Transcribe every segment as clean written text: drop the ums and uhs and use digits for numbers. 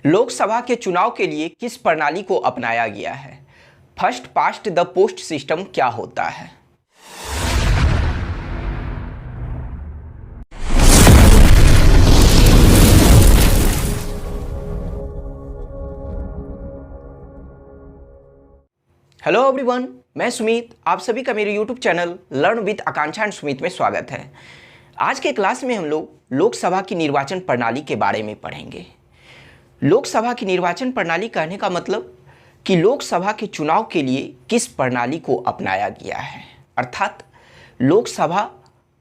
लोकसभा के चुनाव के लिए किस प्रणाली को अपनाया गया है? First past the post system क्या होता है? हेलो एवरीवन, मैं सुमित, आप सभी का मेरे YouTube channel learn with Akanksha and Sumit में स्वागत है। आज के क्लास में हम लोग लोकसभा की निर्वाचन प्रणाली के बारे में पढ़ेंगे। लोकसभा की निर्वाचन प्रणाली कहने का मतलब कि लोकसभा के चुनाव के लिए किस प्रणाली को अपनाया गया है, अर्थात लोकसभा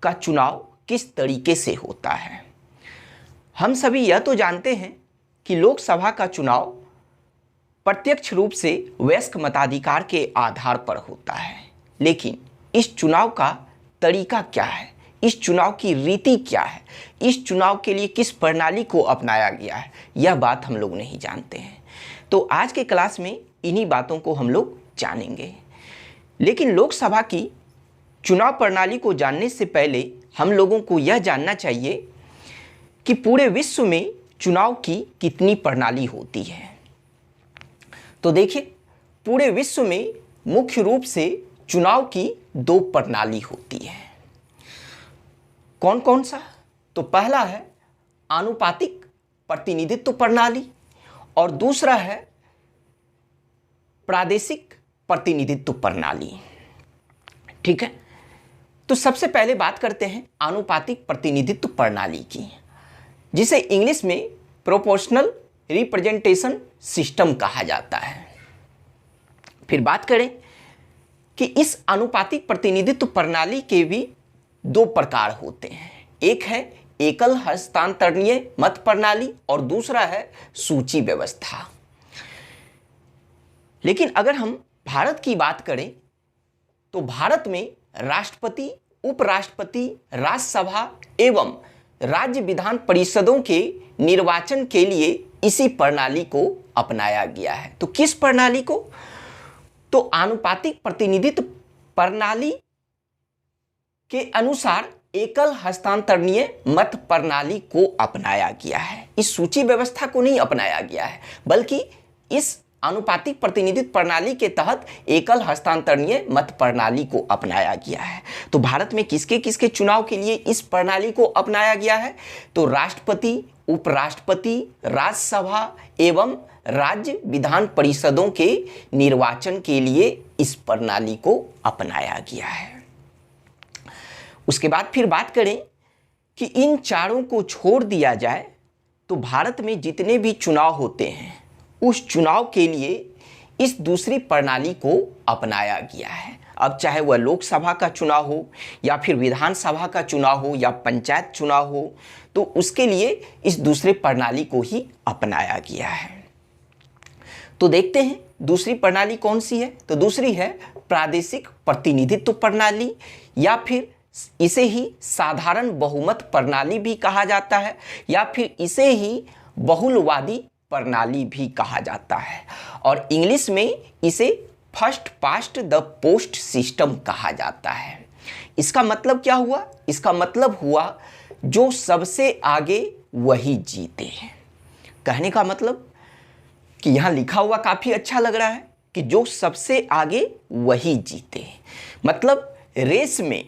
का चुनाव किस तरीके से होता है। हम सभी यह तो जानते हैं कि लोकसभा का चुनाव प्रत्यक्ष रूप से वयस्क मताधिकार के आधार पर होता है, लेकिन इस चुनाव का तरीका क्या है, इस चुनाव की रीति क्या है, इस चुनाव के लिए किस प्रणाली को अपनाया गया है, यह बात हम लोग नहीं जानते हैं। तो आज के क्लास में इन्हीं बातों को हम लोग जानेंगे। लेकिन लोकसभा की चुनाव प्रणाली को जानने से पहले हम लोगों को यह जानना चाहिए कि पूरे विश्व में चुनाव की कितनी प्रणाली होती है। तो देखिए, पूरे विश्व में मुख्य रूप से चुनाव की दो प्रणाली होती है। कौन कौन सा? तो पहला है आनुपातिक प्रतिनिधित्व प्रणाली और दूसरा है प्रादेशिक प्रतिनिधित्व प्रणाली। ठीक है, तो सबसे पहले बात करते हैं आनुपातिक प्रतिनिधित्व प्रणाली की, जिसे इंग्लिश में प्रोपोर्शनल रिप्रेजेंटेशन सिस्टम कहा जाता है। फिर बात करें कि इस आनुपातिक प्रतिनिधित्व प्रणाली के भी दो प्रकार होते हैं। एक है एकल हस्तांतरणीय मत प्रणाली और दूसरा है सूची व्यवस्था। लेकिन अगर हम भारत की बात करें तो भारत में राष्ट्रपति, उपराष्ट्रपति, राज्यसभा एवं राज्य विधान परिषदों के निर्वाचन के लिए इसी प्रणाली को अपनाया गया है। तो किस प्रणाली को? तो आनुपातिक प्रतिनिधित्व प्रणाली के अनुसार एकल हस्तांतरणीय मत प्रणाली को अपनाया गया है। इस सूची व्यवस्था को नहीं अपनाया गया है, बल्कि इस आनुपातिक प्रतिनिधित्व प्रणाली के तहत एकल हस्तांतरणीय मत प्रणाली को अपनाया गया है। तो भारत में किसके किसके चुनाव के लिए इस प्रणाली को अपनाया गया है? तो राष्ट्रपति, उपराष्ट्रपति, राज्यसभा एवं राज्य विधान परिषदों के निर्वाचन के लिए इस प्रणाली को अपनाया गया है। उसके बाद फिर बात करें कि इन चारों को छोड़ दिया जाए तो भारत में जितने भी चुनाव होते हैं उस चुनाव के लिए इस दूसरी प्रणाली को अपनाया गया है। अब चाहे वह लोकसभा का चुनाव हो या फिर विधानसभा का चुनाव हो या पंचायत चुनाव हो, तो उसके लिए इस दूसरे प्रणाली को ही अपनाया गया है। तो देखते हैं दूसरी प्रणाली कौन सी है। तो दूसरी है प्रादेशिक प्रतिनिधित्व प्रणाली, या फिर इसे ही साधारण बहुमत प्रणाली भी कहा जाता है, या फिर इसे ही बहुलवादी प्रणाली भी कहा जाता है, और इंग्लिश में इसे first past the post system कहा जाता है। इसका मतलब क्या हुआ? इसका मतलब हुआ जो सबसे आगे वही जीते हैं। कहने का मतलब कि यहाँ लिखा हुआ काफी अच्छा लग रहा है कि जो सबसे आगे वही जीते, मतलब रेस में,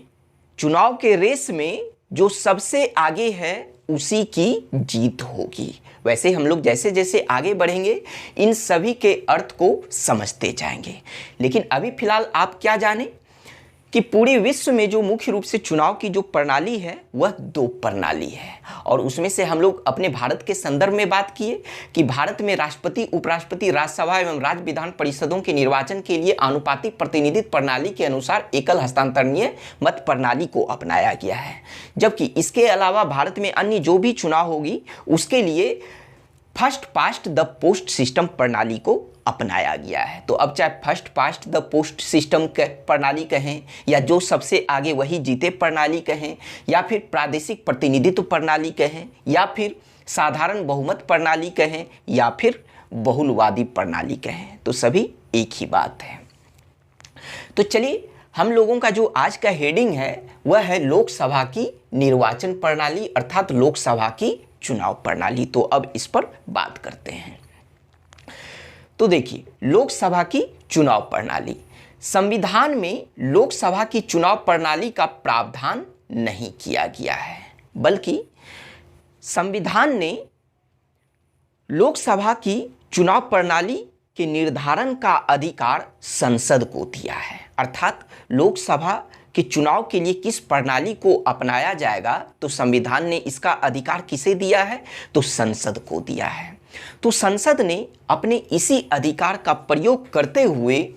चुनाव के रेस में जो सबसे आगे है उसी की जीत होगी। वैसे हम लोग जैसे जैसे आगे बढ़ेंगे इन सभी के अर्थ को समझते जाएंगे। लेकिन अभी फिलहाल आप क्या जाने कि पूरे विश्व में जो मुख्य रूप से चुनाव की जो प्रणाली है वह दो प्रणाली है, और उसमें से हम लोग अपने भारत के संदर्भ में बात किए कि भारत में राष्ट्रपति, उपराष्ट्रपति, राज्यसभा एवं राज्य विधान परिषदों के निर्वाचन के लिए आनुपातिक प्रतिनिधित्व प्रणाली के अनुसार एकल हस्तांतरणीय मत प्रणाली को अपनाया गया है। जबकि इसके अलावा भारत में अन्य जो भी चुनाव होगी उसके लिए first past the post system प्रणाली को अपनाया गया है। तो अब चाहे first past the post system प्रणाली कहें, या जो सबसे आगे वही जीते प्रणाली कहें, या फिर प्रादेशिक प्रतिनिधित्व प्रणाली कहें, या फिर साधारण बहुमत प्रणाली कहें, या फिर बहुलवादी प्रणाली कहें, तो सभी एक ही बात है। तो चलिए, हम लोगों का जो आज का हेडिंग है वह है लोकसभा की निर्वाचन प्रणाली, अर्थात लोकसभा की चुनाव प्रणाली। तो अब इस पर बात करते हैं। तो देखिए, लोकसभा की चुनाव प्रणाली, संविधान में लोकसभा की चुनाव प्रणाली का प्रावधान नहीं किया गया है, बल्कि संविधान ने लोकसभा की चुनाव प्रणाली के निर्धारण का अधिकार संसद को दिया है। अर्थात लोकसभा के चुनाव के लिए किस प्रणाली को अपनाया जाएगा, तो संविधान ने इसका अधिकार किसे दिया है, तो संसद को दिया है। तो संसद ने अपने इसी अधिकार का प्रयोग करते हुए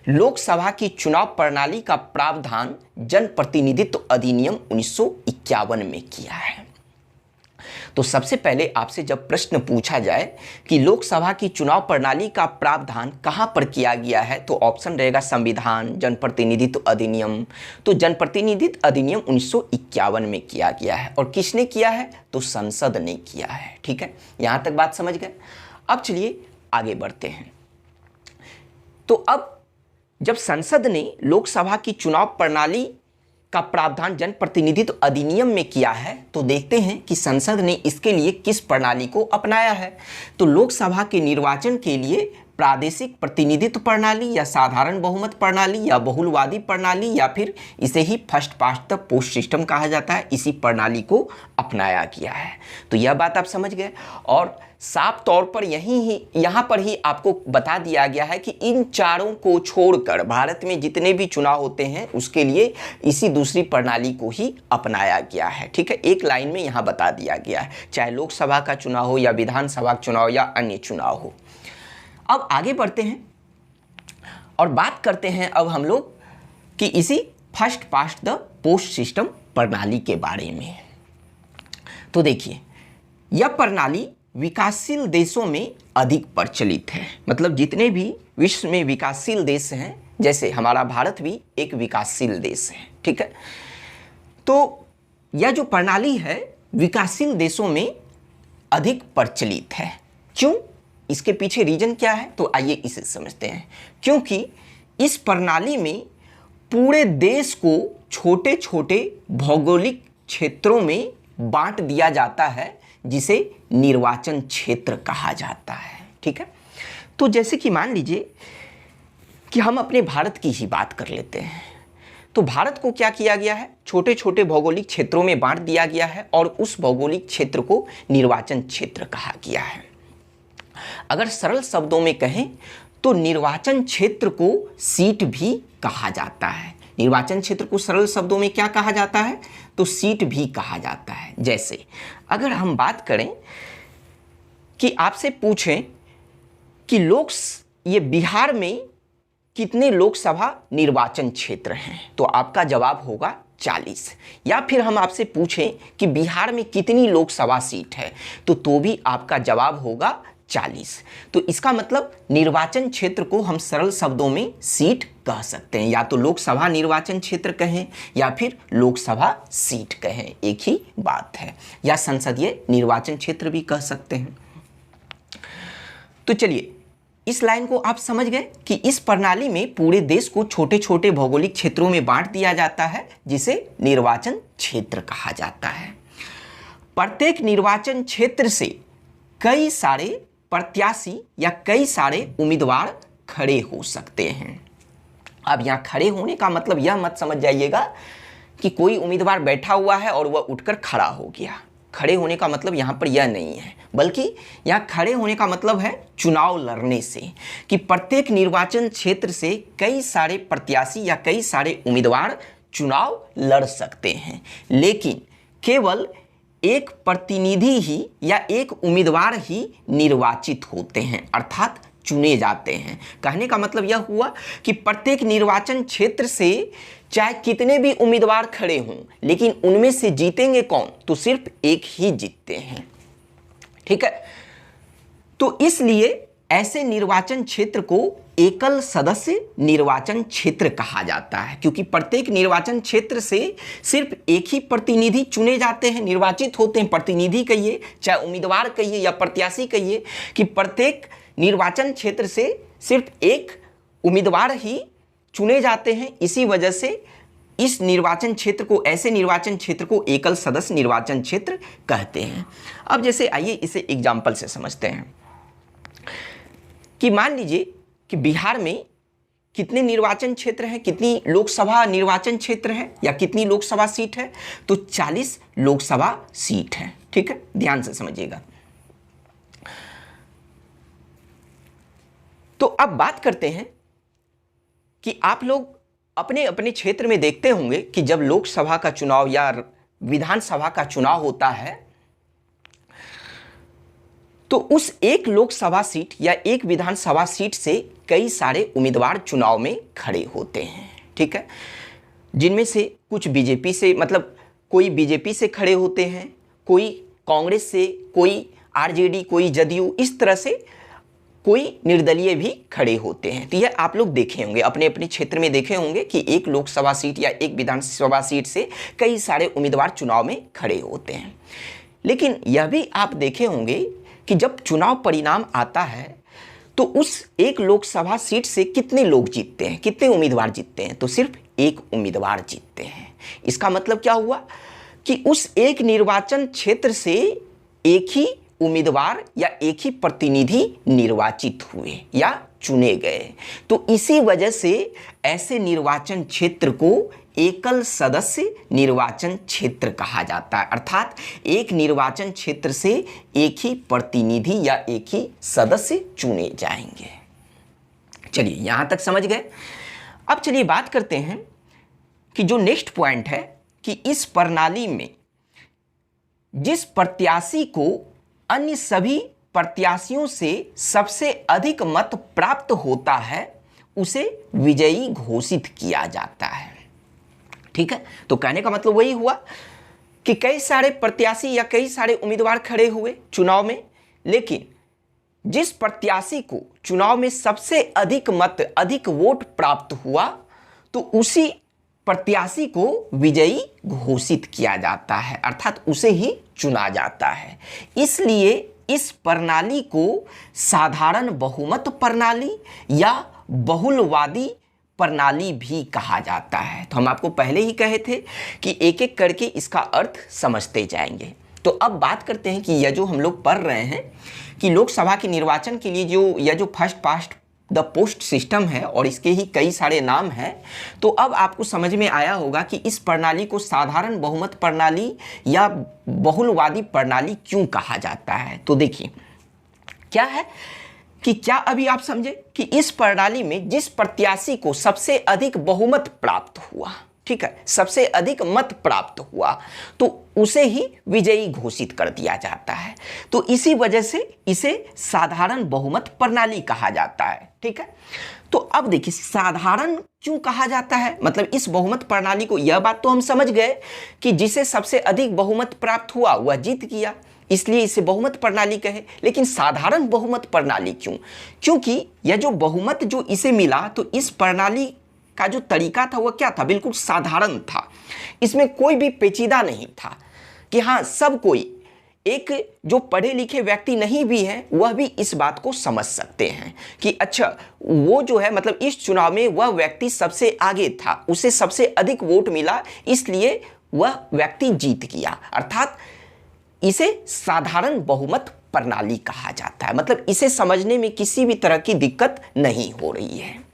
लोकसभा की चुनाव प्रणाली का प्रावधान जनप्रतिनिधित्व अधिनियम 1951 में किया है। तो सबसे पहले आपसे जब प्रश्न पूछा जाए कि लोकसभा की चुनाव प्रणाली का प्रावधान कहां पर किया गया है, तो ऑप्शन रहेगा संविधान, जनप्रतिनिधित्व अधिनियम। तो जनप्रतिनिधित्व अधिनियम 1951 में किया गया है। और किसने किया है, तो संसद ने किया है। ठीक है, यहां तक बात समझ गए। अब चलिए आगे बढ़ते हैं। तो अब जब संसद ने लोकसभा की चुनाव प्रणाली का प्रावधान जनप्रतिनिधित्व अधिनियम में किया है, तो देखते हैं कि संसद ने इसके लिए किस प्रणाली को अपनाया है। तो लोकसभा के निर्वाचन के लिए प्रादेशिक प्रतिनिधित्व प्रणाली या साधारण बहुमत प्रणाली या बहुलवादी प्रणाली या फिर इसे ही first past the post system कहा जाता है, इसी प्रणाली को अपनाया गया है। तो यह बात आप समझ गए। और साफ तौर पर यहाँ पर ही आपको बता दिया गया है कि इन चारों को छोड़कर भारत में जितने भी चुनाव होते हैं उसके लिए इसी दूसरी प्रणाली को ही अपनाया गया है। ठीक है, एक लाइन में यहाँ बता दिया गया है, चाहे लोकसभा का चुनाव हो या विधानसभा का चुनाव या अन्य चुनाव हो। अब आगे बढ़ते हैं और बात करते हैं अब हम लोग कि इसी first past the post system प्रणाली के बारे में। तो देखिए, यह प्रणाली विकासशील देशों में अधिक प्रचलित है। मतलब जितने भी विश्व में विकासशील देश हैं, जैसे हमारा भारत भी एक विकासशील देश है। ठीक है, तो यह जो प्रणाली है विकासशील देशों में अधिक प्रचलित है। क्यों, इसके पीछे रीजन क्या है, तो आइए इसे समझते हैं। क्योंकि इस प्रणाली में पूरे देश को छोटे छोटे भौगोलिक क्षेत्रों में बांट दिया जाता है, जिसे निर्वाचन क्षेत्र कहा जाता है। ठीक है, तो जैसे कि मान लीजिए कि हम अपने भारत की ही बात कर लेते हैं। तो भारत को क्या किया गया है, छोटे छोटे भौगोलिक क्षेत्रों में बांट दिया गया है और उस भौगोलिक क्षेत्र को निर्वाचन क्षेत्र कहा गया है। अगर सरल शब्दों में कहें तो निर्वाचन क्षेत्र को सीट भी कहा जाता है। निर्वाचन क्षेत्र को सरल शब्दों में क्या कहा जाता है, तो सीट भी कहा जाता है। जैसे अगर हम बात करें कि आपसे पूछें कि ये बिहार में कितने लोकसभा निर्वाचन क्षेत्र हैं, तो आपका जवाब होगा 40। या फिर हम आपसे पूछें कि बिहार में कितनी लोकसभा सीट है, तो भी आपका जवाब होगा 40। तो इसका मतलब निर्वाचन क्षेत्र को हम सरल शब्दों में सीट कह सकते हैं, या तो लोकसभा निर्वाचन क्षेत्र कहें या फिर लोकसभा सीट कहें, एक ही बात है। या संसदीय निर्वाचन क्षेत्र भी कह सकते हैं। तो चलिए, इस लाइन को आप समझ गए कि इस प्रणाली में पूरे देश को छोटे छोटे भौगोलिक क्षेत्रों में बांट दिया जाता है, जिसे निर्वाचन क्षेत्र कहा जाता है। प्रत्येक निर्वाचन क्षेत्र से कई सारे प्रत्याशी या कई सारे उम्मीदवार खड़े हो सकते हैं। अब यहाँ खड़े होने का मतलब यह मत समझ जाइएगा कि कोई उम्मीदवार बैठा हुआ है और वह उठकर खड़ा हो गया। खड़े होने का मतलब यहाँ पर यह नहीं है, बल्कि यहाँ खड़े होने का मतलब है चुनाव लड़ने से, कि प्रत्येक निर्वाचन क्षेत्र से कई सारे प्रत्याशी या कई सारे उम्मीदवार चुनाव लड़ सकते हैं, लेकिन केवल एक प्रतिनिधि ही या एक उम्मीदवार ही निर्वाचित होते हैं, अर्थात चुने जाते हैं। कहने का मतलब यह हुआ कि प्रत्येक निर्वाचन क्षेत्र से चाहे कितने भी उम्मीदवार खड़े हों, लेकिन उनमें से जीतेंगे कौन, तो सिर्फ एक ही जीतते हैं। ठीक है, तो इसलिए ऐसे निर्वाचन क्षेत्र को एकल सदस्य निर्वाचन क्षेत्र कहा जाता है, क्योंकि प्रत्येक निर्वाचन क्षेत्र से सिर्फ एक ही प्रतिनिधि चुने जाते हैं, निर्वाचित होते हैं। प्रतिनिधि कहिए, चाहे उम्मीदवार कहिए या प्रत्याशी कहिए, कि प्रत्येक निर्वाचन क्षेत्र से सिर्फ एक उम्मीदवार ही चुने जाते हैं। इसी वजह से इस निर्वाचन क्षेत्र को, ऐसे निर्वाचन क्षेत्र को एकल सदस्य निर्वाचन क्षेत्र कहते हैं। अब जैसे आइए इसे एग्जाम्पल से समझते हैं। कि मान लीजिए कि बिहार में कितने निर्वाचन क्षेत्र हैं, कितनी लोकसभा निर्वाचन क्षेत्र है या कितनी लोकसभा सीट है, तो 40 लोकसभा सीट है। ठीक है, ध्यान से समझिएगा। तो अब बात करते हैं कि आप लोग अपने अपने क्षेत्र में देखते होंगे कि जब लोकसभा का चुनाव या विधानसभा का चुनाव होता है तो उस एक लोकसभा सीट या एक विधानसभा सीट से कई सारे उम्मीदवार चुनाव में खड़े होते हैं। ठीक है, जिनमें से कुछ बीजेपी से, मतलब कोई बीजेपी से खड़े होते हैं, कोई कांग्रेस से, कोई आरजेडी, कोई जदयू, इस तरह से कोई निर्दलीय भी खड़े होते हैं। तो यह आप लोग देखे होंगे, अपने अपने क्षेत्र में देखे होंगे कि एक लोकसभा सीट या एक विधानसभा सीट से कई सारे उम्मीदवार चुनाव में खड़े होते हैं। लेकिन यह भी आप देखे होंगे कि जब चुनाव परिणाम आता है तो उस एक लोकसभा सीट से कितने लोग जीतते हैं, कितने उम्मीदवार जीतते हैं, तो सिर्फ एक उम्मीदवार जीतते हैं। इसका मतलब क्या हुआ कि उस एक निर्वाचन क्षेत्र से एक ही उम्मीदवार या एक ही प्रतिनिधि निर्वाचित हुए या चुने गए। तो इसी वजह से ऐसे निर्वाचन क्षेत्र को एकल सदस्य निर्वाचन क्षेत्र कहा जाता है, अर्थात एक निर्वाचन क्षेत्र से एक ही प्रतिनिधि या एक ही सदस्य चुने जाएंगे। चलिए, यहां तक समझ गए। अब चलिए बात करते हैं कि जो नेक्स्ट पॉइंट है कि इस प्रणाली में जिस प्रत्याशी को अन्य सभी प्रत्याशियों से सबसे अधिक मत प्राप्त होता है उसे विजयी घोषित किया जाता है। ठीक है, तो कहने का मतलब वही हुआ कि कई सारे प्रत्याशी या कई सारे उम्मीदवार खड़े हुए चुनाव में, लेकिन जिस प्रत्याशी को चुनाव में सबसे अधिक मत, अधिक वोट प्राप्त हुआ तो उसी प्रत्याशी को विजयी घोषित किया जाता है, अर्थात उसे ही चुना जाता है। इसलिए इस प्रणाली को साधारण बहुमत प्रणाली या बहुलवादी प्रणाली भी कहा जाता है। तो हम आपको पहले ही कहे थे कि एक एक करके इसका अर्थ समझते जाएंगे। तो अब बात करते हैं कि यह जो हम लोग पढ़ रहे हैं कि लोकसभा के निर्वाचन के लिए जो first past the post system है और इसके ही कई सारे नाम हैं, तो अब आपको समझ में आया होगा कि इस प्रणाली को साधारण बहुमत प्रणाली या बहुलवादी प्रणाली क्यों कहा जाता है। तो देखिए क्या है कि क्या अभी आप समझे कि इस प्रणाली में जिस प्रत्याशी को सबसे अधिक बहुमत प्राप्त हुआ, ठीक है, सबसे अधिक मत प्राप्त हुआ, तो उसे ही विजयी घोषित कर दिया जाता है। तो इसी वजह से इसे साधारण बहुमत प्रणाली कहा जाता है। ठीक है, तो अब देखिए साधारण क्यों कहा जाता है, मतलब इस बहुमत प्रणाली को, यह बात तो हम समझ गए कि जिसे सबसे अधिक बहुमत प्राप्त हुआ वह जीत गया, इसलिए इसे बहुमत प्रणाली कहे। लेकिन साधारण बहुमत प्रणाली क्यों? क्योंकि यह जो बहुमत जो इसे मिला, तो इस प्रणाली का जो तरीका था वह क्या था, बिल्कुल साधारण था। इसमें कोई भी पेचीदा नहीं था कि हाँ सब कोई, एक जो पढ़े लिखे व्यक्ति नहीं भी है वह भी इस बात को समझ सकते हैं कि अच्छा वो जो है, मतलब इस चुनाव में वह व्यक्ति सबसे आगे था, उसे सबसे अधिक वोट मिला, इसलिए वह व्यक्ति जीत गया। अर्थात इसे साधारण बहुमत प्रणाली कहा जाता है, मतलब इसे समझने में किसी भी तरह की दिक्कत नहीं हो रही है।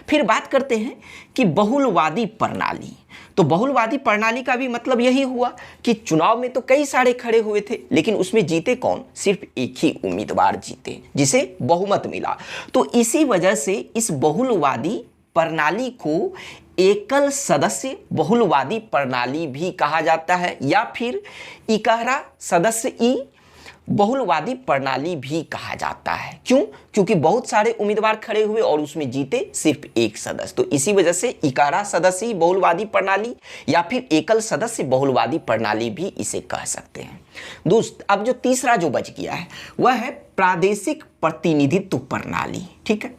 फिर बात करते हैं कि बहुलवादी प्रणाली। तो बहुलवादी प्रणाली का भी मतलब यही हुआ कि चुनाव में तो कई सारे खड़े हुए थे, लेकिन उसमें जीते कौन, सिर्फ एक ही उम्मीदवार जीते जिसे बहुमत मिला। तो इसी वजह से इस बहुलवादी प्रणाली को एकल सदस्य बहुलवादी प्रणाली भी कहा जाता है, या फिर इकहरा सदस्य बहुलवादी प्रणाली भी कहा जाता है। क्यों? क्योंकि बहुत सारे उम्मीदवार खड़े हुए और उसमें जीते सिर्फ एक सदस्य, तो इसी वजह से इकहरा सदस्य बहुलवादी प्रणाली या फिर एकल सदस्य बहुलवादी प्रणाली भी इसे कह सकते हैं। दोस्त, अब जो तीसरा जो बच गया है वह है प्रादेशिक प्रतिनिधित्व प्रणाली। ठीक है,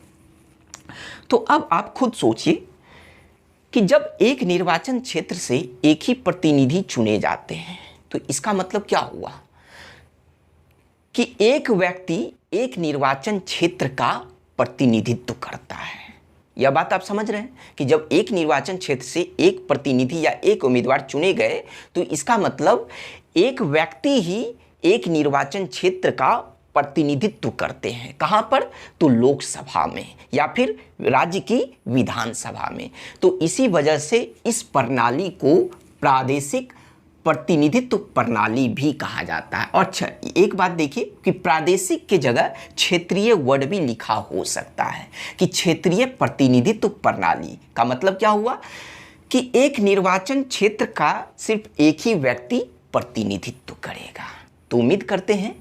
तो अब आप खुद सोचिए कि जब एक निर्वाचन क्षेत्र से एक ही प्रतिनिधि चुने जाते हैं तो इसका मतलब क्या हुआ कि एक व्यक्ति एक निर्वाचन क्षेत्र का प्रतिनिधित्व करता है। यह बात आप समझ रहे हैं कि जब एक निर्वाचन क्षेत्र से एक प्रतिनिधि या एक उम्मीदवार चुने गए तो इसका मतलब एक व्यक्ति ही एक निर्वाचन क्षेत्र का प्रतिनिधित्व करते हैं। कहां पर? तो लोकसभा में या फिर राज्य की विधानसभा में। तो इसी वजह से इस प्रणाली को प्रादेशिक प्रतिनिधित्व प्रणाली भी कहा जाता है। और अच्छा, एक बात देखिए कि प्रादेशिक के जगह क्षेत्रीय वर्ड भी लिखा हो सकता है कि क्षेत्रीय प्रतिनिधित्व प्रणाली का मतलब क्या हुआ कि एक निर्वाचन क्षेत्र का सिर्फ एक ही व्यक्ति प्रतिनिधित्व करेगा। तो उम्मीद करते हैं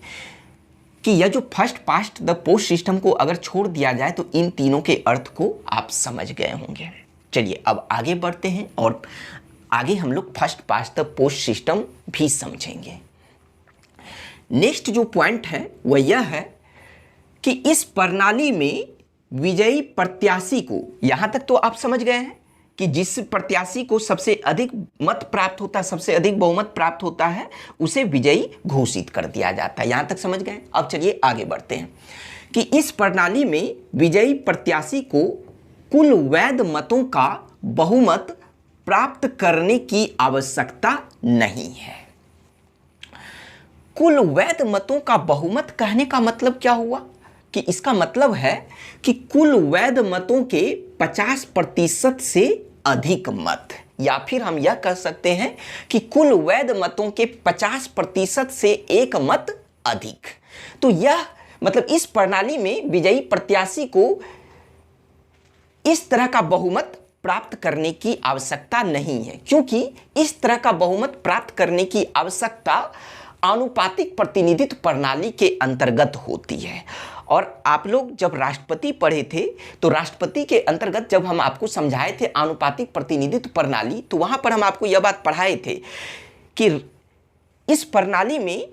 कि यह जो first past the post system को अगर छोड़ दिया जाए तो इन तीनों के अर्थ को आप समझ गए होंगे। चलिए अब आगे बढ़ते हैं और आगे हम लोग first past the post system भी समझेंगे। नेक्स्ट जो पॉइंट है वह यह है कि इस प्रणाली में विजयी प्रत्याशी को, यहां तक तो आप समझ गए हैं कि जिस प्रत्याशी को सबसे अधिक मत प्राप्त होता है, सबसे अधिक बहुमत प्राप्त होता है, उसे विजयी घोषित कर दिया जाता है। यहां तक समझ गए। अब चलिए आगे बढ़ते हैं कि इस प्रणाली में विजयी प्रत्याशी को कुल वैध मतों का बहुमत प्राप्त करने की आवश्यकता नहीं है। कुल वैध मतों का बहुमत कहने का मतलब क्या हुआ कि इसका मतलब है कि कुल वैध मतों के 50% से अधिक मत, या फिर हम यह कह सकते हैं कि कुल वैध मतों के 50% से एक मत अधिक। तो यह मतलब इस प्रणाली में विजयी प्रत्याशी को इस तरह का बहुमत प्राप्त करने की आवश्यकता नहीं है, क्योंकि इस तरह का बहुमत प्राप्त करने की आवश्यकता आनुपातिक प्रतिनिधित्व प्रणाली के अंतर्गत होती है। और आप लोग जब राष्ट्रपति पढ़े थे तो राष्ट्रपति के अंतर्गत जब हम आपको समझाए थे आनुपातिक प्रतिनिधित्व प्रणाली, तो वहां पर हम आपको यह बात पढ़ाए थे कि इस प्रणाली में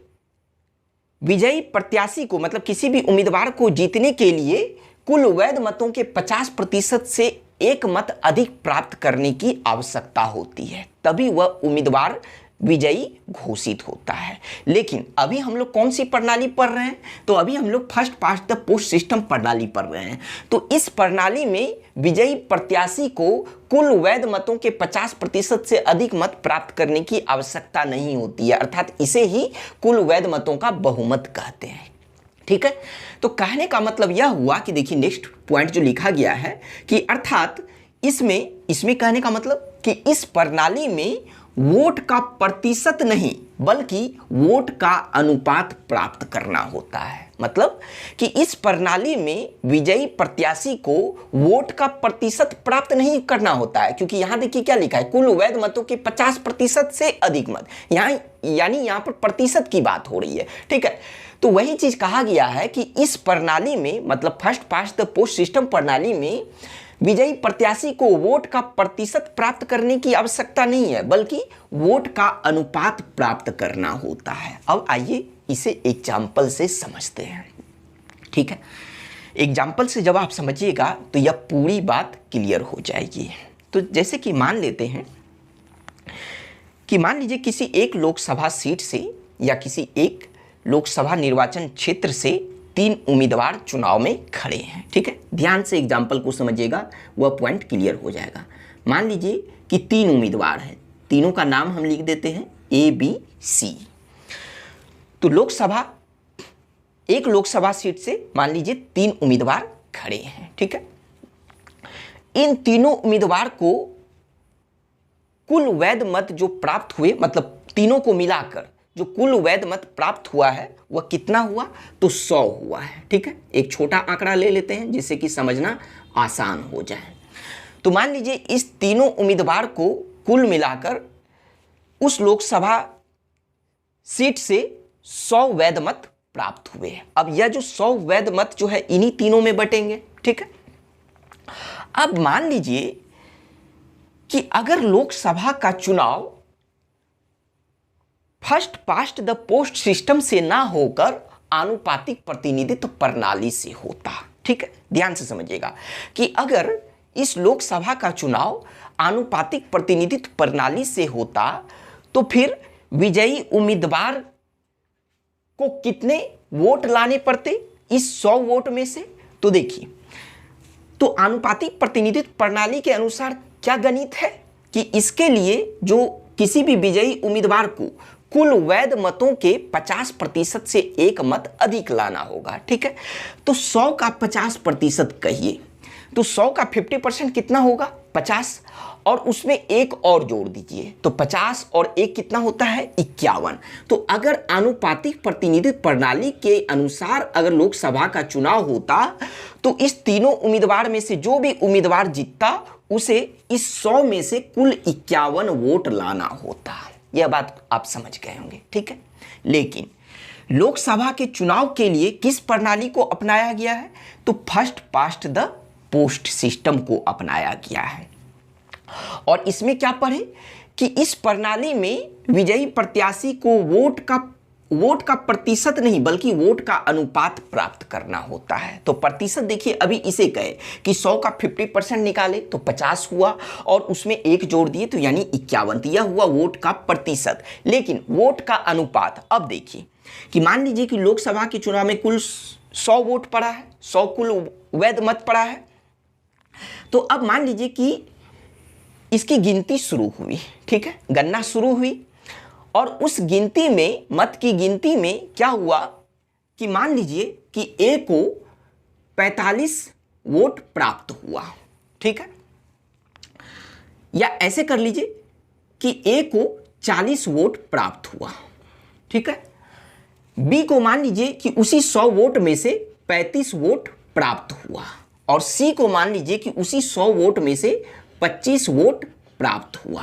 विजयी प्रत्याशी को मतलब किसी भी उम्मीदवार को जीतने के लिए कुल वैध मतों के 50% से एक मत अधिक प्राप्त करने की आवश्यकता होती है, तभी वह उम्मीदवार विजयी घोषित होता है। लेकिन अभी हम लोग कौन सी प्रणाली पढ़ रहे हैं? तो अभी हम लोग first past the post system प्रणाली पढ़ रहे हैं। तो इस प्रणाली में विजयी प्रत्याशी को कुल वैध मतों के 50% से अधिक मत प्राप्त करने की आवश्यकता नहीं होती है, अर्थात इसे ही कुल वैध मतों का बहुमत कहते हैं। ठीक है, तो कहने का मतलब यह हुआ कि देखिए नेक्स्ट पॉइंट जो लिखा गया है कि अर्थात इसमें कहने का मतलब कि इस प्रणाली में वोट का प्रतिशत नहीं बल्कि वोट का अनुपात प्राप्त करना होता है। मतलब कि इस प्रणाली में विजयी प्रत्याशी को वोट का प्रतिशत प्राप्त नहीं करना होता है, क्योंकि यहां देखिए क्या लिखा है, कुल वैध मतों के 50% से अधिक मत, यानी पर प्रतिशत की बात हो रही है। ठीक है, तो वही चीज कहा गया है कि इस प्रणाली में मतलब first past the post system प्रणाली में विजयी प्रत्याशी को वोट का प्रतिशत प्राप्त करने की आवश्यकता नहीं है, बल्कि वोट का अनुपात प्राप्त करना होता है। अब आइए इसे एग्जाम्पल से समझते हैं। ठीक है, एग्जाम्पल से जब आप समझिएगा तो यह पूरी बात क्लियर हो जाएगी। तो जैसे कि मान लेते हैं कि मान लीजिए किसी एक लोकसभा सीट से या किसी एक लोकसभा निर्वाचन क्षेत्र से 3 उम्मीदवार चुनाव में खड़े हैं। ठीक है, ध्यान से एग्जाम्पल को समझिएगा, वह पॉइंट क्लियर हो जाएगा। मान लीजिए कि 3 उम्मीदवार हैं, तीनों का नाम हम लिख देते हैं ABC। तो एक लोकसभा सीट से मान लीजिए 3 उम्मीदवार खड़े हैं। ठीक है, इन तीनों उम्मीदवार को कुल वैध मत जो प्राप्त हुए, मतलब तीनों को मिलाकर जो कुल वैध मत प्राप्त हुआ है वह कितना हुआ? तो 100 हुआ है। ठीक है, एक छोटा आंकड़ा ले लेते हैं जिससे कि समझना आसान हो जाए। तो मान लीजिए इस तीनों उम्मीदवार को कुल मिलाकर उस लोकसभा सीट से 100 वैध मत प्राप्त हुए हैं। अब यह जो 100 वैध मत जो है इन्हीं तीनों में बटेंगे। ठीक है, अब मान लीजिए कि अगर लोकसभा का चुनाव first past the post system से ना होकर आनुपातिक प्रतिनिधित्व प्रणाली से होता। ठीक है, ध्यान से समझिएगा कि अगर इस लोकसभा का चुनाव आनुपातिक प्रतिनिधित्व प्रणाली से होता तो फिर विजयी उम्मीदवार को कितने वोट लाने पड़ते इस 100 वोट में से? तो देखिए, तो आनुपातिक प्रतिनिधित्व प्रणाली के अनुसार क्या गणित है कि इसके लिए जो किसी भी विजयी उम्मीदवार को कुल वैध मतों के 50% से एक मत अधिक लाना होगा। ठीक है, तो 100 का 50% कहिए तो 100 का 50% कितना होगा 50, और उसमें एक और जोड़ दीजिए तो 50 और एक कितना होता है 51। तो अगर आनुपातिक प्रतिनिधित्व प्रणाली के अनुसार अगर लोकसभा का चुनाव होता तो इस तीनों उम्मीदवार में से जो भी उम्मीदवार जीतता उसे इस 100 में से कुल 51 वोट लाना होता। यह बात आप समझ गए होंगे। ठीक है, लेकिन लोकसभा के चुनाव के लिए किस प्रणाली को अपनाया गया है, तो first past the post system को अपनाया गया है। और इसमें क्या पढ़े कि इस प्रणाली में विजयी प्रत्याशी को वोट का प्रतिशत नहीं बल्कि वोट का अनुपात प्राप्त करना होता है। तो प्रतिशत देखिए, अभी इसे कहे कि 100 का 50% निकाले तो 50 हुआ और उसमें एक जोड़ दिए तो यानी 51, तो यह हुआ वोट का प्रतिशत। लेकिन वोट का अनुपात, अब देखिए कि मान लीजिए कि लोकसभा के चुनाव में कुल 100 वोट पड़ा है, 100 कुल वैध मत पड़ा है। तो अब मान लीजिए कि इसकी गिनती शुरू हुई, ठीक है, गणना शुरू हुई और उस गिनती में, मत की गिनती में क्या हुआ कि मान लीजिए कि ए को 45 वोट प्राप्त हुआ। ठीक है, या ऐसे कर लीजिए कि ए को 40 वोट प्राप्त हुआ। ठीक है, बी को मान लीजिए कि उसी 100 वोट में से 35 वोट प्राप्त हुआ और सी को मान लीजिए कि उसी 100 वोट में से 25 वोट प्राप्त हुआ।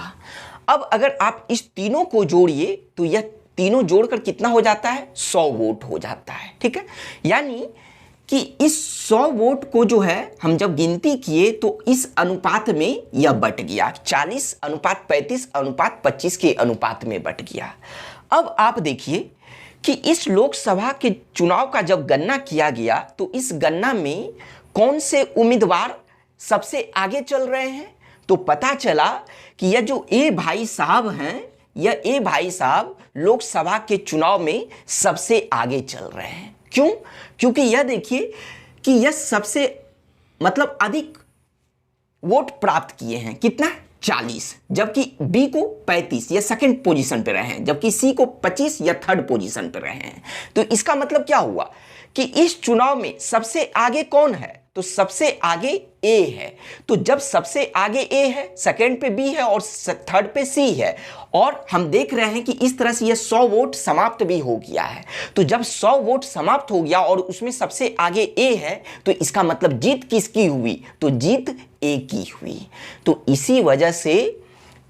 अब अगर आप इस तीनों को जोड़िए तो यह तीनों जोड़कर कितना हो जाता है 100 वोट हो जाता है। ठीक है, यानी कि इस 100 वोट को जो है हम जब गिनती किए तो इस अनुपात में यह बट गया, 40:35:25 के अनुपात में बट गया। अब आप देखिए कि इस लोकसभा के चुनाव का जब गणना किया गया तो इस गणना में कौन से उम्मीदवार सबसे आगे चल रहे हैं, तो पता चला कि यह जो ए भाई साहब हैं, यह ए भाई साहब लोकसभा के चुनाव में सबसे आगे चल रहे हैं। क्यों? क्योंकि यह देखिए कि यह सबसे मतलब अधिक वोट प्राप्त किए हैं, कितना 40, जबकि बी को 35 या सेकंड पोजीशन पे रहे हैं, जबकि सी को 25 या थर्ड पोजीशन पे रहे हैं। तो इसका मतलब क्या हुआ कि इस चुनाव में सबसे आगे कौन है, तो सबसे आगे ए है। तो जब सबसे आगे ए है, सेकंड पे बी है और थर्ड पे सी है, और हम देख रहे हैं कि इस तरह से यह 100 वोट समाप्त भी हो गया है। तो जब 100 वोट समाप्त हो गया और उसमें सबसे आगे ए है तो इसका मतलब जीत किसकी हुई, तो जीत ए की हुई। तो इसी वजह से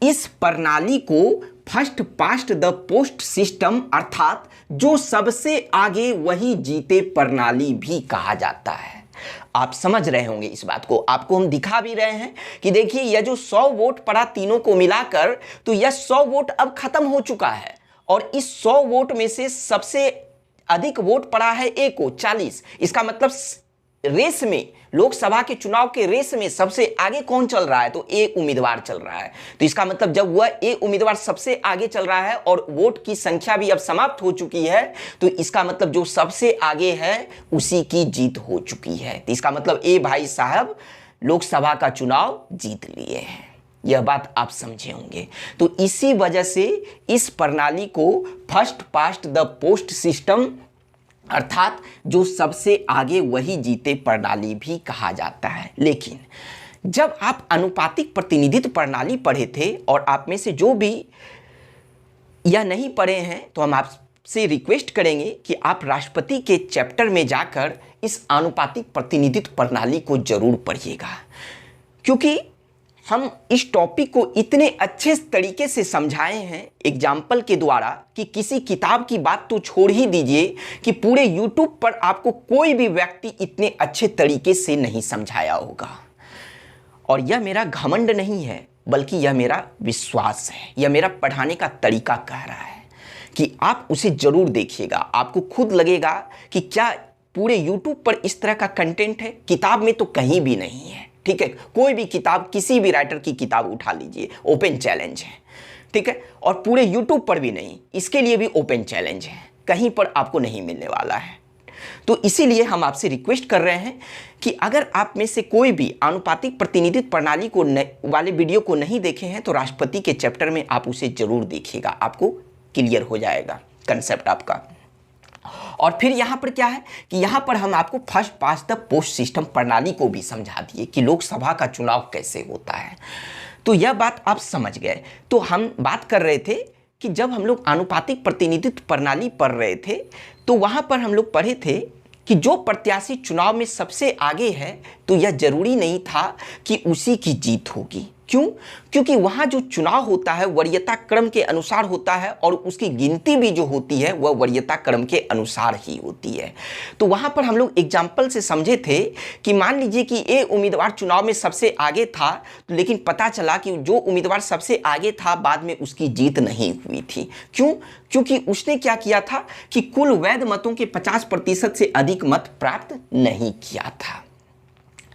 इस प्रणाली को first past the post system अर्थात जो सबसे आगे वही जीते प्रणाली भी कहा जाता है। आप समझ रहे होंगे इस बात को, आपको हम दिखा भी रहे हैं कि देखिए यह जो 100 वोट पड़ा तीनों को मिलाकर, तो यह 100 वोट अब खत्म हो चुका है और इस 100 वोट में से सबसे अधिक वोट पड़ा है ए को 40। इसका मतलब रेस में, लोकसभा के चुनाव के रेस में सबसे आगे कौन चल रहा है, तो ए उम्मीदवार चल रहा है। तो इसका मतलब जब वह ए उम्मीदवार सबसे आगे चल रहा है और वोट की संख्या भी अब समाप्त हो चुकी है, तो इसका मतलब जो सबसे आगे है उसी की जीत हो चुकी है। तो इसका मतलब ए भाई साहब लोकसभा का चुनाव जीत लिए हैं। यह बात आप समझे होंगे। तो इसी वजह से इस प्रणाली को first past the post system अर्थात जो सबसे आगे वही जीते प्रणाली भी कहा जाता है। लेकिन जब आप अनुपातिक प्रतिनिधित्व प्रणाली पढ़े थे और आप में से जो भी यह नहीं पढ़े हैं तो हम आपसे रिक्वेस्ट करेंगे कि आप राष्ट्रपति के चैप्टर में जाकर इस अनुपातिक प्रतिनिधित्व प्रणाली को जरूर पढ़िएगा, क्योंकि हम इस टॉपिक को इतने अच्छे तरीके से समझाए हैं एग्जाम्पल के द्वारा कि किसी किताब की बात तो छोड़ ही दीजिए कि पूरे YouTube पर आपको कोई भी व्यक्ति इतने अच्छे तरीके से नहीं समझाया होगा। और यह मेरा घमंड नहीं है बल्कि यह मेरा विश्वास है, यह मेरा पढ़ाने का तरीका कह रहा है कि आप उसे जरूर देखिएगा। आपको खुद लगेगा कि क्या पूरे YouTube पर इस तरह का कंटेंट है, किताब में तो कहीं भी नहीं है। ठीक है, कोई भी किताब, किसी भी राइटर की किताब उठा लीजिए, ओपन चैलेंज है। ठीक है, और पूरे YouTube पर भी नहीं, इसके लिए भी ओपन चैलेंज है, कहीं पर आपको नहीं मिलने वाला है। तो इसीलिए हम आपसे रिक्वेस्ट कर रहे हैं कि अगर आप में से कोई भी आनुपातिक प्रतिनिधित्व प्रणाली को वाले वीडियो को नहीं देखे हैं तो राष्ट्रपति के चैप्टर में आप उसे जरूर देखिएगा, आपको क्लियर हो जाएगा कंसेप्ट आपका। और फिर यहाँ पर क्या है कि यहाँ पर हम आपको first past the post system प्रणाली को भी समझा दिए कि लोकसभा का चुनाव कैसे होता है। तो यह बात आप समझ गए। तो हम बात कर रहे थे कि जब हम लोग आनुपातिक प्रतिनिधित्व प्रणाली पढ़ रहे थे तो वहाँ पर हम लोग पढ़े थे कि जो प्रत्याशी चुनाव में सबसे आगे है तो यह जरूरी नहीं था कि उसी की जीत होगी। क्यों? क्योंकि वहाँ जो चुनाव होता है वरीयता क्रम के अनुसार होता है और उसकी गिनती भी जो होती है वह वरीयता क्रम के अनुसार ही होती है। तो वहाँ पर हम लोग एग्जाम्पल से समझे थे कि मान लीजिए कि ए उम्मीदवार चुनाव में सबसे आगे था, लेकिन पता चला कि जो उम्मीदवार सबसे आगे था बाद में उसकी जीत नहीं हुई थी। क्यों? क्योंकि उसने क्या किया था कि कुल वैध मतों के 50% से अधिक मत प्राप्त नहीं किया था।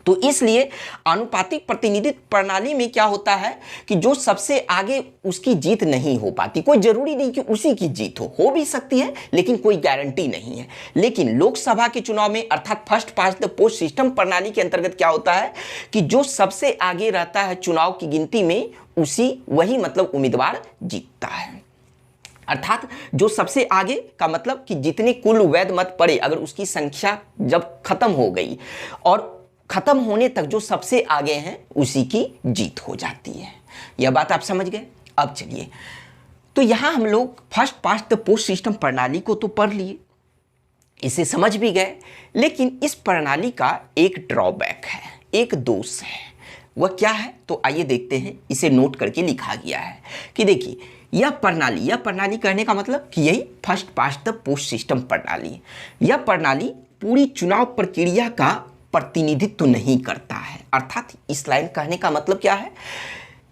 तो इसलिए आनुपातिक प्रतिनिधित्व प्रणाली में क्या होता है कि जो सबसे आगे उसकी जीत नहीं हो पाती। कोई जरूरी नहीं कि उसी की जीत हो भी सकती है लेकिन कोई गारंटी नहीं है। लेकिन लोकसभा के चुनाव में अर्थात first past the post system प्रणाली के अंतर्गत क्या होता है कि जो सबसे आगे रहता है चुनाव की गिनती में वही मतलब उम्मीदवार जीतता है। अर्थात जो सबसे आगे का मतलब कि जितने कुल वैध मत पड़े अगर उसकी संख्या जब खत्म हो गई और खत्म होने तक जो सबसे आगे हैं उसी की जीत हो जाती है। यह बात आप समझ गए। अब चलिए, तो यहां हम लोग first past the post system प्रणाली को तो पढ़ लिए, इसे समझ भी गए, लेकिन इस प्रणाली का एक ड्रॉबैक है, एक दोष है। वह क्या है? तो आइए देखते हैं। इसे नोट करके लिखा गया है कि देखिए यह प्रणाली कहने का मतलब कि यही first past the post system प्रणाली, यह प्रणाली पूरी चुनाव प्रक्रिया का प्रतिनिधित्व नहीं करता है। अर्थात इस लाइन कहने का मतलब क्या है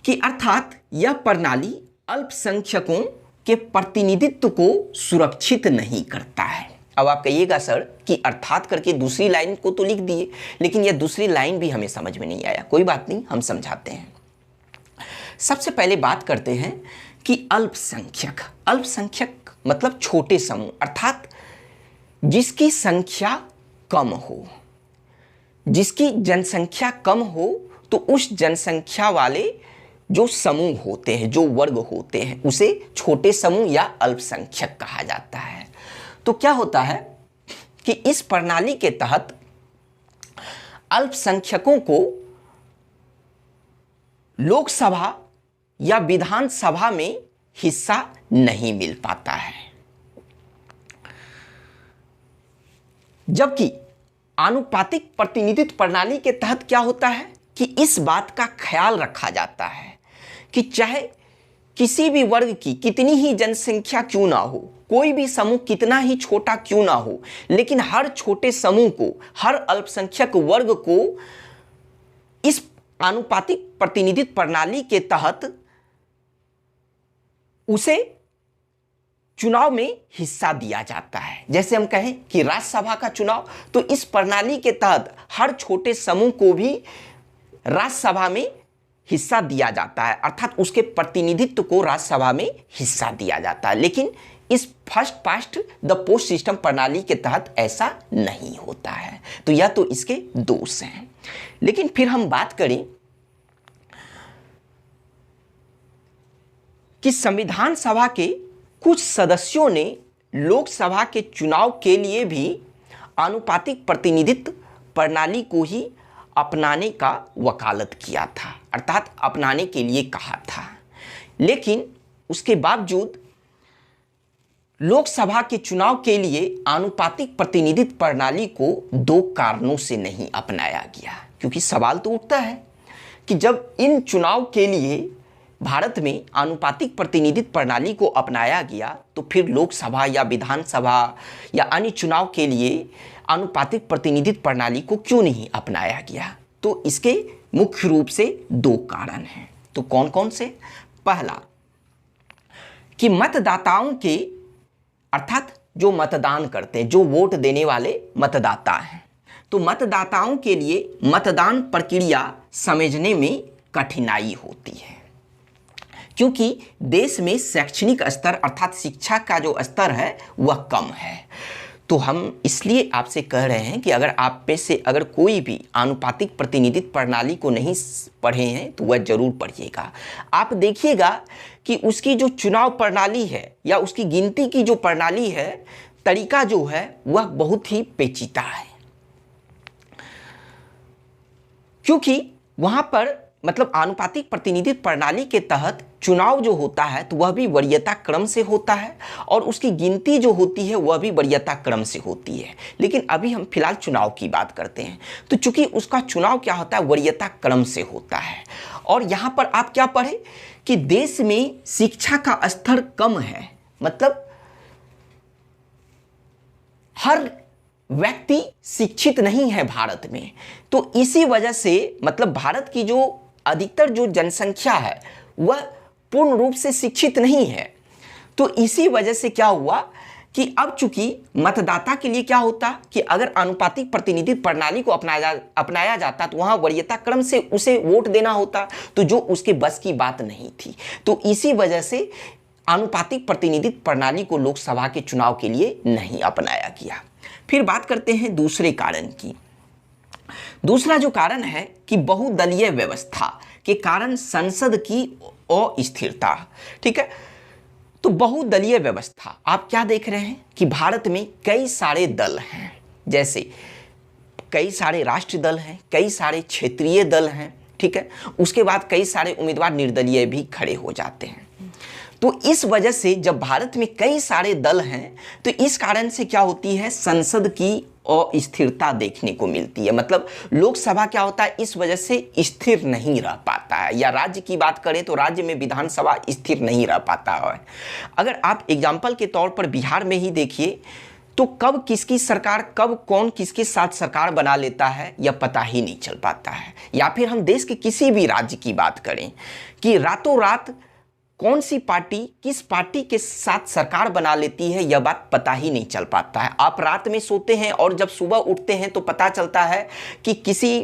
कि अर्थात यह प्रणाली अल्पसंख्यकों के प्रतिनिधित्व को सुरक्षित नहीं करता है। अब आप कहिएगा सर कि अर्थात करके दूसरी लाइन को तो लिख दिए, लेकिन यह दूसरी लाइन भी हमें समझ में नहीं आया। कोई बात नहीं, हम समझाते हैं। सबसे पहले बात करते हैं कि अल्पसंख्यक मतलब छोटे समूह, अर्थात जिसकी संख्या कम हो, जिसकी जनसंख्या कम हो तो उस जनसंख्या वाले जो समूह होते हैं, जो वर्ग होते हैं, उसे छोटे समूह या अल्पसंख्यक कहा जाता है। तो क्या होता है कि इस प्रणाली के तहत अल्पसंख्यकों को लोकसभा या विधानसभा में हिस्सा नहीं मिल पाता है, जबकि आनुपातिक प्रतिनिधित्व प्रणाली के तहत क्या होता है कि इस बात का ख्याल रखा जाता है कि चाहे किसी भी वर्ग की कितनी ही जनसंख्या क्यों ना हो, कोई भी समूह कितना ही छोटा क्यों ना हो, लेकिन हर छोटे समूह को, हर अल्पसंख्यक वर्ग को इस आनुपातिक प्रतिनिधित्व प्रणाली के तहत उसे चुनाव में हिस्सा दिया जाता है। जैसे हम कहें कि राज्यसभा का चुनाव, तो इस प्रणाली के तहत हर छोटे समूह को भी राज्यसभा में हिस्सा दिया जाता है, अर्थात उसके प्रतिनिधित्व को राज्यसभा में हिस्सा दिया जाता है। लेकिन इस first past the post system प्रणाली के तहत ऐसा नहीं होता है। तो यह तो इसके दोष हैं। लेकिन फिर हम बात करें कि संविधान सभा के कुछ सदस्यों ने लोकसभा के चुनाव के लिए भी आनुपातिक प्रतिनिधित्व प्रणाली को ही अपनाने का वकालत किया था, अर्थात अपनाने के लिए कहा था। लेकिन उसके बावजूद लोकसभा के चुनाव के लिए आनुपातिक प्रतिनिधित्व प्रणाली को दो कारणों से नहीं अपनाया गया। क्योंकि सवाल तो उठता है कि जब इन चुनाव के लिए भारत में आनुपातिक प्रतिनिधित्व प्रणाली को अपनाया गया तो फिर लोकसभा या विधानसभा या अन्य चुनाव के लिए आनुपातिक प्रतिनिधित्व प्रणाली को क्यों नहीं अपनाया गया? तो इसके मुख्य रूप से दो कारण हैं। तो कौन कौन से? पहला कि मतदाताओं के, अर्थात जो मतदान करते हैं, जो वोट देने वाले मतदाता हैं, तो मतदाताओं के लिए मतदान प्रक्रिया समझने में कठिनाई होती है, क्योंकि देश में शैक्षणिक स्तर अर्थात शिक्षा का जो स्तर है वह कम है। तो हम इसलिए आपसे कह रहे हैं कि अगर आप में से अगर कोई भी आनुपातिक प्रतिनिधित्व प्रणाली को नहीं पढ़े हैं तो वह जरूर पढ़िएगा। आप देखिएगा कि उसकी जो चुनाव प्रणाली है या उसकी गिनती की जो प्रणाली है, तरीका जो है वह बहुत ही पेचीदा है, क्योंकि वहां पर मतलब आनुपातिक प्रतिनिधित्व प्रणाली के तहत चुनाव जो होता है तो वह भी वरीयता क्रम से होता है और उसकी गिनती जो होती है वह भी वरीयता क्रम से होती है। लेकिन अभी हम फिलहाल चुनाव की बात करते हैं, तो चूंकि उसका चुनाव क्या होता है, वरीयता क्रम से होता है। और यहां पर आप क्या पढ़े कि देश में शिक्षा का स्तर कम है, मतलब हर व्यक्ति शिक्षित नहीं है भारत में। तो इसी वजह से मतलब भारत की जो अधिकतर जो जनसंख्या है वह पूर्ण रूप से शिक्षित नहीं है। तो इसी वजह से क्या हुआ कि अब चूंकि मतदाता के लिए क्या होता कि अगर आनुपातिक प्रतिनिधित्व प्रणाली को अपनाया जाता तो वहां वरीयता क्रम से उसे वोट देना होता, तो जो उसके बस की बात नहीं थी। तो इसी वजह से आनुपातिक प्रतिनिधित्व प्रणाली को लोकसभा के चुनाव के लिए नहीं अपनाया गया। फिर बात करते हैं दूसरे कारण की। दूसरा जो कारण है कि बहुदलीय व्यवस्था के कारण संसद की अस्थिरता। ठीक है, तो बहुदलीय व्यवस्था आप क्या देख रहे हैं कि भारत में कई सारे दल हैं, जैसे कई सारे राष्ट्रीय दल हैं, कई सारे क्षेत्रीय दल हैं। ठीक है, उसके बाद कई सारे उम्मीदवार निर्दलीय भी खड़े हो जाते हैं। तो इस वजह से जब भारत में कई सारे दल हैं तो इस कारण से क्या होती है, संसद की अस्थिरता देखने को मिलती है। मतलब लोकसभा क्या होता है, इस वजह से स्थिर नहीं रह पाता है। या राज्य की बात करें तो राज्य में विधानसभा स्थिर नहीं रह पाता है। अगर आप एग्जाम्पल के तौर पर बिहार में ही देखिए तो कब किसकी सरकार, कब कौन किसके साथ सरकार बना लेता है यह पता ही नहीं चल पाता है। या फिर हम देश के किसी भी राज्य की बात करें कि रातों रात कौन सी पार्टी किस पार्टी के साथ सरकार बना लेती है यह बात पता ही नहीं चल पाता है। आप रात में सोते हैं और जब सुबह उठते हैं तो पता चलता है कि किसी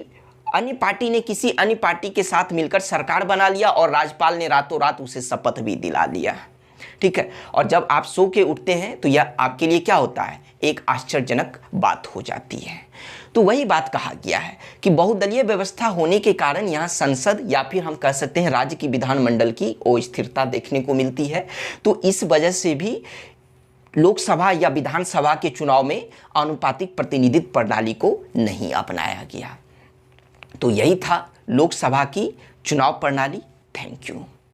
अन्य पार्टी ने किसी अन्य पार्टी के साथ मिलकर सरकार बना लिया और राज्यपाल ने रातों रात उसे शपथ भी दिला लिया। ठीक है, और जब आप सो के उठते हैं तो यह आपके लिए क्या होता है, एक आश्चर्यजनक बात हो जाती है। तो वही बात कहा गया है कि बहुदलीय व्यवस्था होने के कारण यहाँ संसद या फिर हम कह सकते हैं राज्य की विधानमंडल की अस्थिरता देखने को मिलती है। तो इस वजह से भी लोकसभा या विधानसभा के चुनाव में आनुपातिक प्रतिनिधित्व प्रणाली को नहीं अपनाया गया। तो यही था लोकसभा की चुनाव प्रणाली। Thank you.